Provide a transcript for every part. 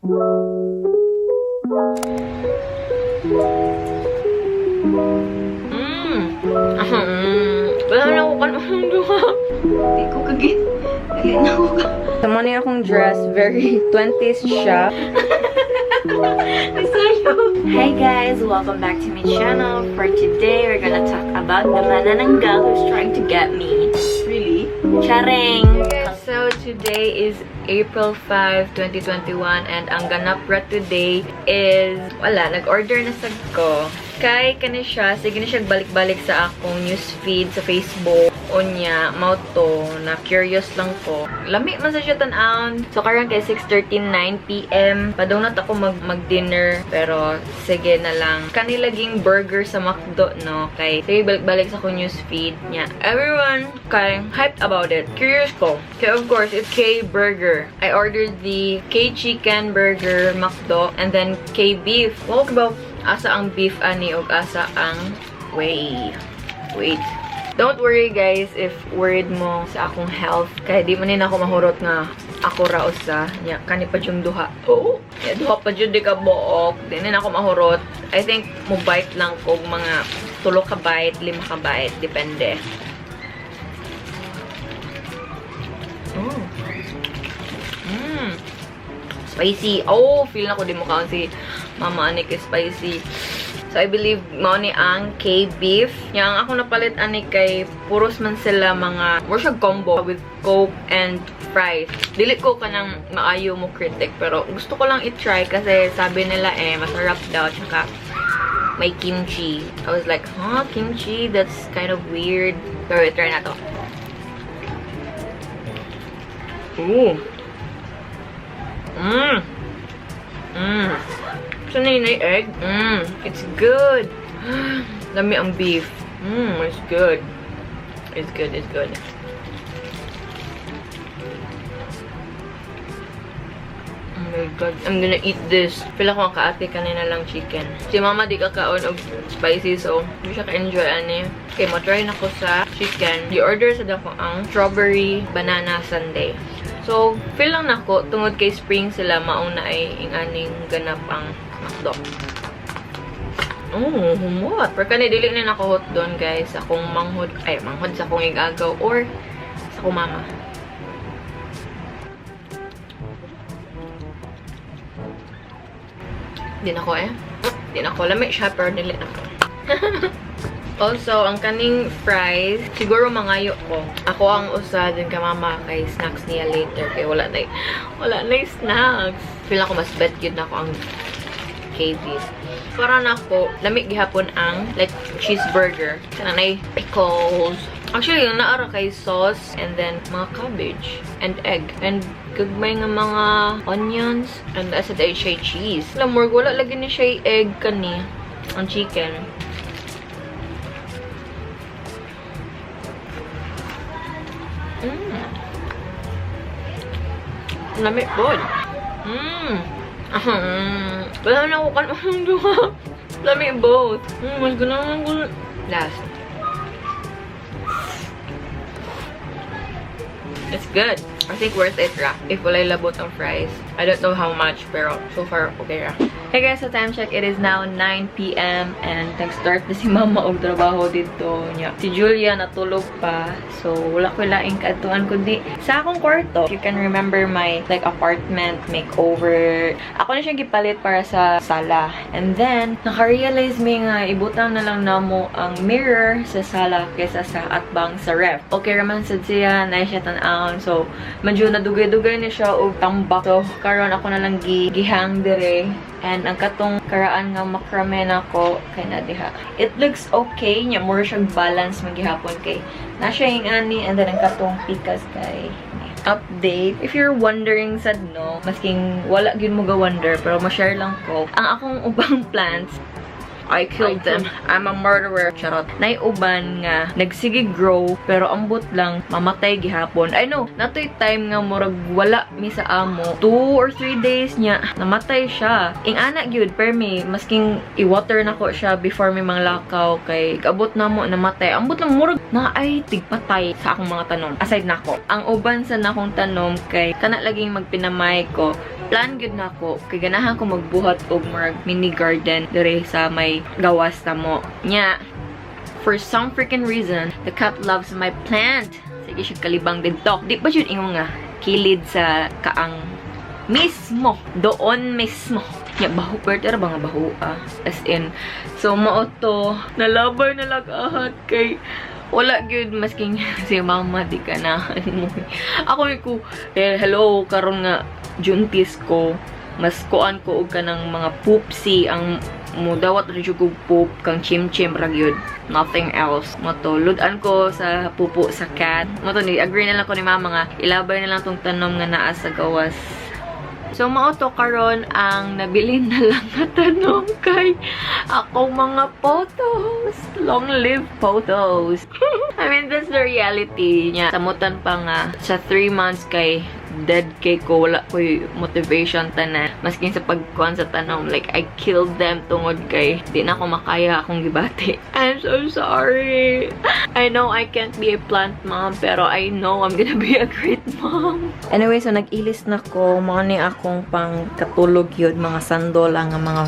Wala na ako kanong duha. Hindi ko kagit. Dali na ako ka. Tama niya akong dress. Very 20s siya. Hey guys, welcome back to my channel. For today, we're gonna talk about the manananggal who's trying to get me. Really? Charing! So today is April 5, 2021 and ang ganap ra today is nag-order na sad ko. Kay kani siya, sige na siya balik-balik sa akong newsfeed sa Facebook. Unya, mauto, na curious lang ko. Lami man sa siya tan-aon. So karon kay 6:39 PM. Padunot ako mag-dinner, pero sige na lang. Kanilaging burger sa Mcdo, no? Kay sige balik-balik sa akong newsfeed niya. Everyone kay hyped about it. Curious ko. Kay of course, it's K-burger. I ordered the K-chicken burger Mcdo and then K-beef. What about asa ang beef ani og asa ang wait. Don't worry guys if worried mo sa akong health. Kaya di man ako mahurot nga ako ra usa. Nya kani pa yung duha. Oh, ya duha pa jud di ka buok. Di na ako mahurot. I think mo bite lang kog mga 3 ka bite, 5 ka bite, depende. Oh. Spicy. Oh, feel na ko di mo kaon si Mama ani kay spicy. So, I believe mao ni ang K-beef. Yang ako napalit ani kay puros man sila mga more siya combo with Coke and fries. Dili ko kanang maayo mo critic pero gusto ko lang i-try kasi sabi nila masarap daw tsaka may kimchi. I was like, huh? Kimchi? That's kind of weird. Pero i-try na to. Ooh. So, na egg. It's good. Lami ang beef. It's good. It's good. Oh my god. I'm gonna eat this. Pila ko ang kaati kanina lang chicken. Si mama di kakaon og spicy so hindi siya ka-enjoy ani. Okay, matry na ko sa chicken. I-order sa dako ang strawberry banana sundae. So, feel lang nako tungod kay spring sila mauna ay inganing ganap ang Mcdo. Oh, humot. Pero kani dili na nakahot doon, guys. Sa akong manghod sa akong igagaw or sa akong mama. Di na ko Di na ko. Lami siya, pero dili na ko. Also, ang kaning fries, siguro mangayo ko. Ako ang usa din ka mama kay snacks niya later. Kaya wala na snacks. Feel ako mas bet yun ako ang KBs. Para na ako, lamig gihapon ang like cheeseburger. Kananay pickles. Actually, yung naara kay sauce and then mga cabbage and egg. And gagmay nga mga onions. And as I siya cheese. Alam mo, wala lagi ni siya egg kani. Ang chicken. Lamig po. Wala na ako kanong duha. Lamig both. Mas ganang gulo. Last. It's good. I think worth it ra. If walay labot ang fries. I don't know how much, pero so far okay ra. Hey guys, so time check. It is now 9 PM and nag-start na si mama og trabaho dito niya. Si Julia natulog pa. So, wala ko laing kaatuan kundi sa akong kwarto. If you can remember my like apartment makeover. Ako na siyang gipalit para sa sala. And then, naka-realize me nga ibutang na lang namo ang mirror sa sala kaysa sa atbang sa ref. Okay raman sad siya, na siya tan-aon. So, medyo nadugay-dugay na siya og tambak. So, karon ako na lang gihang dire. And ang katong karaan nga macrame nako kay na diha. It looks okay. Nya more siyang balance maghihapon kay na siya yung ani and then ang katong pikas kay update. If you're wondering sad no, masking wala gyud mo ga-wonder pero ma-share lang ko. Ang akong ubang plants I killed them. I'm a murderer. Charot. Naiuban nga nagsige grow pero ambot lang mamatay gihapon. I know, natoy time nga murag wala mi sa amo. 2 or 3 days niya namatay siya. Ing anak gyud per me masking i-water nako siya before may mga lakaw kay abot namo namatay. Ambot lang murag na ay tigpatay sa akong mga tanom. Aside nako. Ang uban sa nakong tanom kay kana laging magpinamay ko plan good na ako. Kay ganahan ko magbuhat og mga mini garden dire sa may gawas ta mo. Nya, for some freaking reason, the cat loves my plant. Sige siya kalibang dito. Di ba yun ingong nga kilid sa kaang mismo. Doon mismo. Ya, baho. Pwede ba nga baho as in. So, to nalabay na lagahat kay wala gyud masking si mama di ka na. Ako hello, karon nga juntis ko. Mas kuan ko og kanang mga poopsie ang mudawat rin yung poop kang chim-chim ragyod. Nothing else. Matuludan ko sa pupo sa cat. Ni agree na lang ko ni mama nga ilabay na lang tong tanom nga naa sa gawas. So, to karon ang nabilin na lang na tanom kay akong mga photos. Long live photos. I mean, that's the reality niya. Samutan pa nga sa 3 months kay dead kay ko, wala ko motivation tanan. Maskin sa pagkuhan sa tanom, like, I killed them tungod kay di na ako makaya akong gibati. I'm so sorry. I know I can't be a plant mom, pero I know I'm gonna be a great mom. Anyway, so nag-ilis na ko. Mga akong pang katulog yun, mga sandol ang mga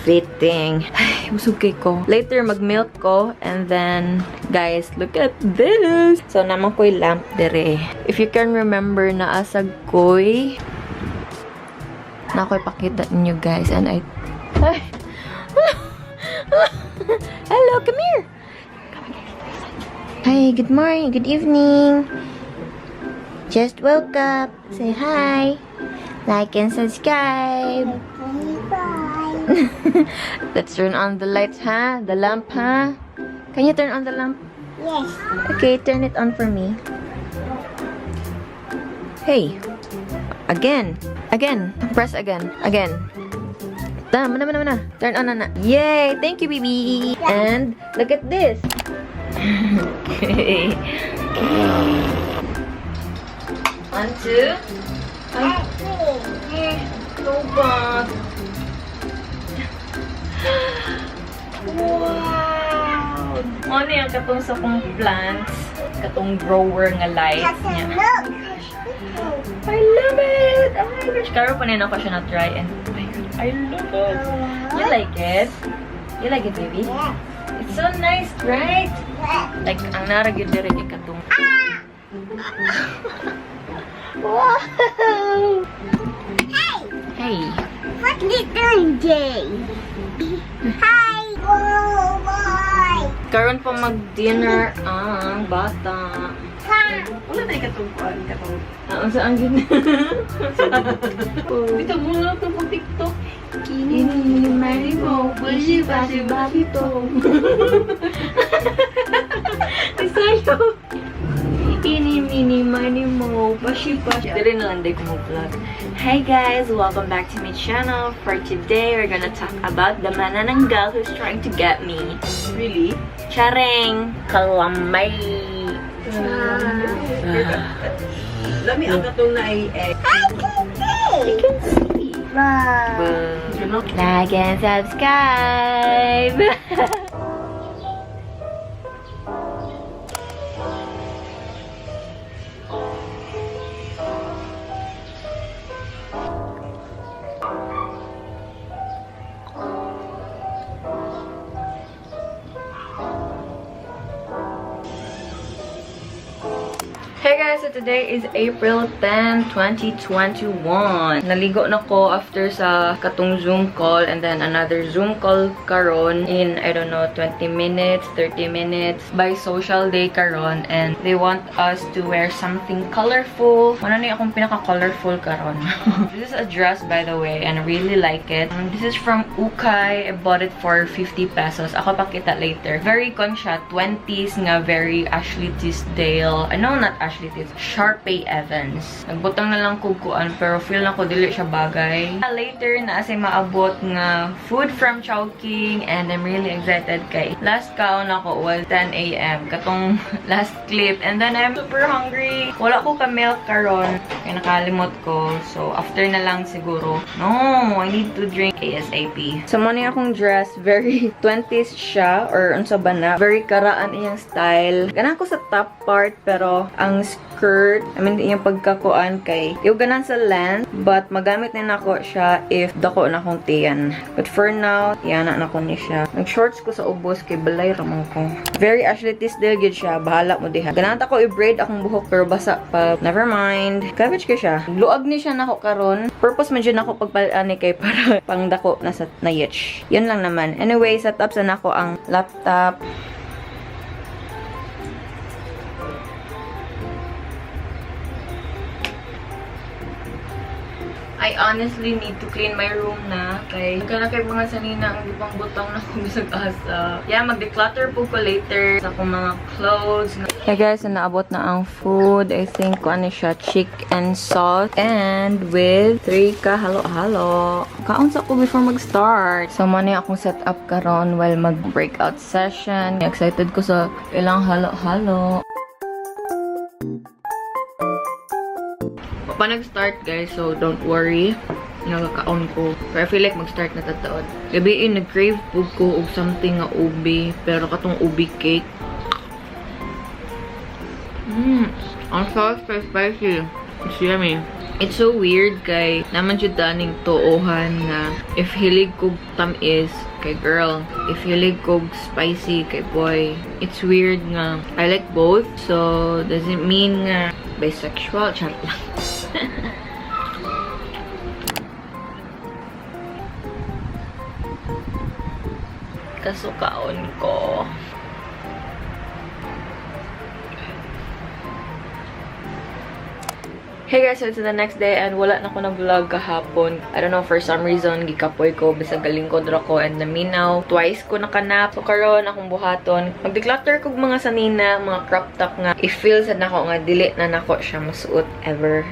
fitting. Ay, busog kay ko. Later, mag-milk ko. And then, guys, look at this. So, naman ko'y lamp dere. If you can remember, naasag ko'y pakita ninyo, guys. And I... Ay! Hello, come here! Hi, good morning, good evening. Just woke up. Say hi. Like and subscribe. Let's turn on the lights, huh? The lamp, huh? Can you turn on the lamp? Yes. Okay, turn it on for me. Hey. Again. Again. Press again. Again. Mana. Turn on na. Yay! Thank you, baby. And look at this. Okay. 1, 2. Ito ba? Wow! Ano yung katong sa kong plants? Katong grower nga lights niya. I love it! Oh my gosh! Karo pa nina ko siya na-try and oh my god, I love it! You like it? You like it, baby? It's so nice, right? Like, ang naragid dire kay katong... Wow! Hey! What glittering day? Hi! Oh, boy! Karon pa mag-dinner ang bata. Wala na ikatungkuan katong. Saan yun? Dito muna ito po TikTok. Ini mari mo, basi to. Isayo. Ini mini mani mo, basi. Dili na lang day ko mag-vlog. Hi guys, welcome back to my channel. For today, we're gonna talk about the manananggal who's trying to get me. Really? Charing! Kalamay! Lami ang katong na ay egg. You can see! Wow! Like and subscribe! Hey guys, so today is April 10, 2021. Naligo na ko after sa katong Zoom call and then another Zoom call karon in, I don't know, 20 minutes, 30 minutes by social day karon, and they want us to wear something colorful. Ano na akong pinaka-colorful karon? This is a dress, by the way, and I really like it. This is from Ukay. I bought it for 50 pesos. Ako pakita later. Very conscious, 20s nga, very Ashley Tisdale. I know, not Ashley Tisdale. Sharpay Evans. Nagbutang na lang kukuan, pero feel na ko dili siya bagay. Later, naasay maabot nga food from Chowking, and I'm really excited kay last kaon ako was 10 AM. Katong last clip. And then I'm super hungry. Wala ko ka-milk karon. Kaya nakalimot ko. So, after na lang siguro. No, I need to drink ASAP. So, muna akong dress. Very 20s siya. Or unsa ba na. Very karaan iyang style. Ganaan ko sa top part, pero ang skirt. I mean, yung pagkakuan kay yung ganan sa length, but magamit na nako siya if dako na kong tiyan. But for now, yana na ko ni siya. Nag-shorts ko sa ubos kay balay ramang ko. Very Ashley Tisdale gid siya. Bahala mo diha. Ganata ko i-braid akong buhok pero basa pa. Never mind. Cabbage ko siya. Luag ni siya nako karon. Purpose man dyan ako pagpalaan ni kay para pang dako na sa nayetch. Yun lang naman. Anyway, set up sa nako ang laptop. I honestly need to clean my room na. Kay nagkana kay mga sanina ang ibang butang na kung bisag asa. Yeah, mag-declutter po ko later sa akong mga clothes. Hey guys, naabot na ang food. I think ano siya, chicken sauce. And with 3 ka halo-halo. Kaunsa ko before mag-start. So, mani akong set up karon while mag-breakout session. Excited ko sa ilang halo-halo. Pa nag-start guys, so don't worry. Nagkakaon ko. Pero I feel like mag-start na tataon. Gabi nag-crave po ko og something nga ubi. Pero katong ubi cake. Ang sauce is spicy. It's yummy. It's so weird kay naman jud daning tuohan na if hilig kog tamis kay girl, if hilig kog spicy kay boy. It's weird nga I like both, so doesn't mean nga bisexual. Chat lang. Kasukaon ko. Hey guys, so it's the next day and wala na ko nag-vlog kahapon. I don't know, for some reason, gikapoy ko, bisag galingkod ra ko and naminaw. Twice ko nakanap. So karon akong buhaton. Mag-declutter kog mga sanina, mga crop top nga. I-feel sad nako nga dili na nako siya masuot ever.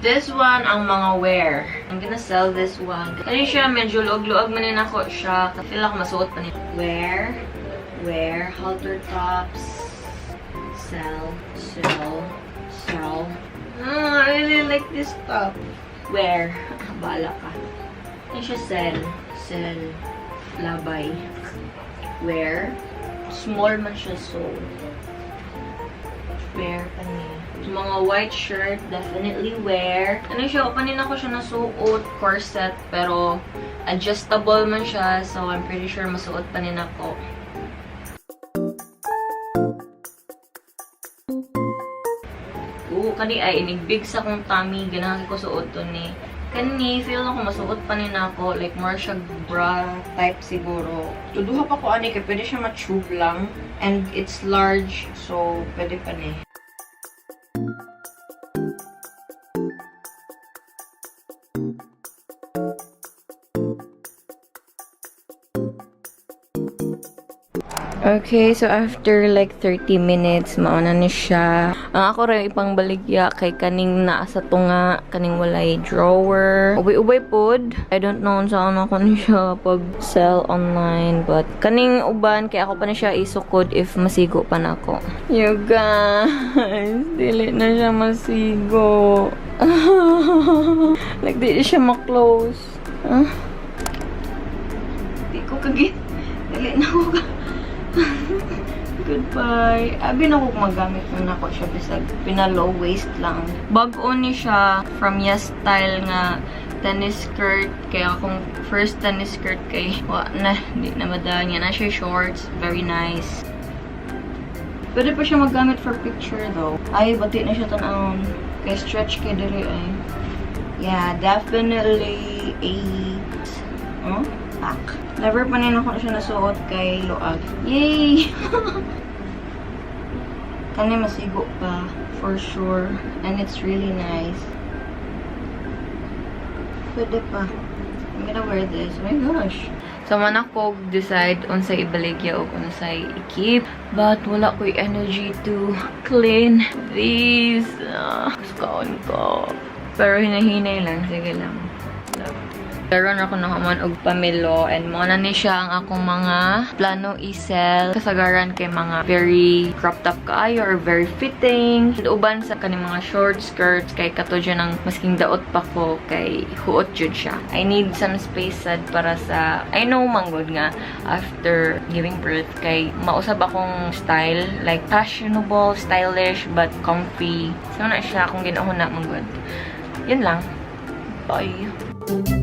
This one ang mga wear. I'm gonna sell this one. Kani siya medyo luag-luag man din ako siya. Feel ako masuot pa niya. Wear, halter tops. Sell. I really like this top. Wear. Bala ka. Yan siya sell. Labay. Wear. Small man siya, so. Wear pa niya. Mga white shirt, definitely wear. Ano siya, panin ako siya nasuot. Corset, pero adjustable man siya, so I'm pretty sure masuot panin ako. Kani ay inigbig sa kong tummy, ganahan ko suot to ni. Kani, feel ako masuot pa ni nako, like more siya bra type siguro. Tuduha pa ko ani kay pwede siya ma-tube lang and it's large, so pwede pa ni. Okay, so after like 30 minutes, mauna ni siya. Ang ako rin ipang baligya kay kaning naasa to nga, kaning walay drawer. Ubay-ubay pod. I don't know saan ako ni siya pag-sell online, but kaning uban, kaya ako pa na siya isukod if masigo pa na ako. You guys, dili na siya masigo. Like, dili siya ma-close. Di ko kagit. Dili na ako ka. Goodbye. Abi na ko magamit na ako siya bisag pina-low waist lang. Bag-o ni siya from YesStyle nga tennis skirt. Kaya akong first tennis skirt kay di na madaan niya. Na siya shorts. Very nice. Pwede pa siya magamit for picture though. Ay, bati na siya tanawon. Kay stretch kay diri ay. Yeah, definitely a pack. Never pa rin ako siya nasuot kay luag. Yay! Kani masigo pa, for sure. And it's really nice. Pwede pa. I'm gonna wear this. Oh my gosh. So, man ako decide on sa ibaligya o kung sa i-keep. But, wala ko'y energy to clean these. Kaskaon ko. Pero hinahinay lang. Sige lang. Karon ako naman og pamilo and mo na ni siya ang akong mga plano i-sell. Kasagaran kay mga very cropped up kaayo or very fitting. And uban sa kaning mga short skirts kay kato dyan ang masking daot pa ko kay huot jud siya. I need some space sad para sa I know manggod nga after giving birth kay mausab akong style like fashionable, stylish but comfy. So na siya akong ginahuna manggod. Yun lang. Bye.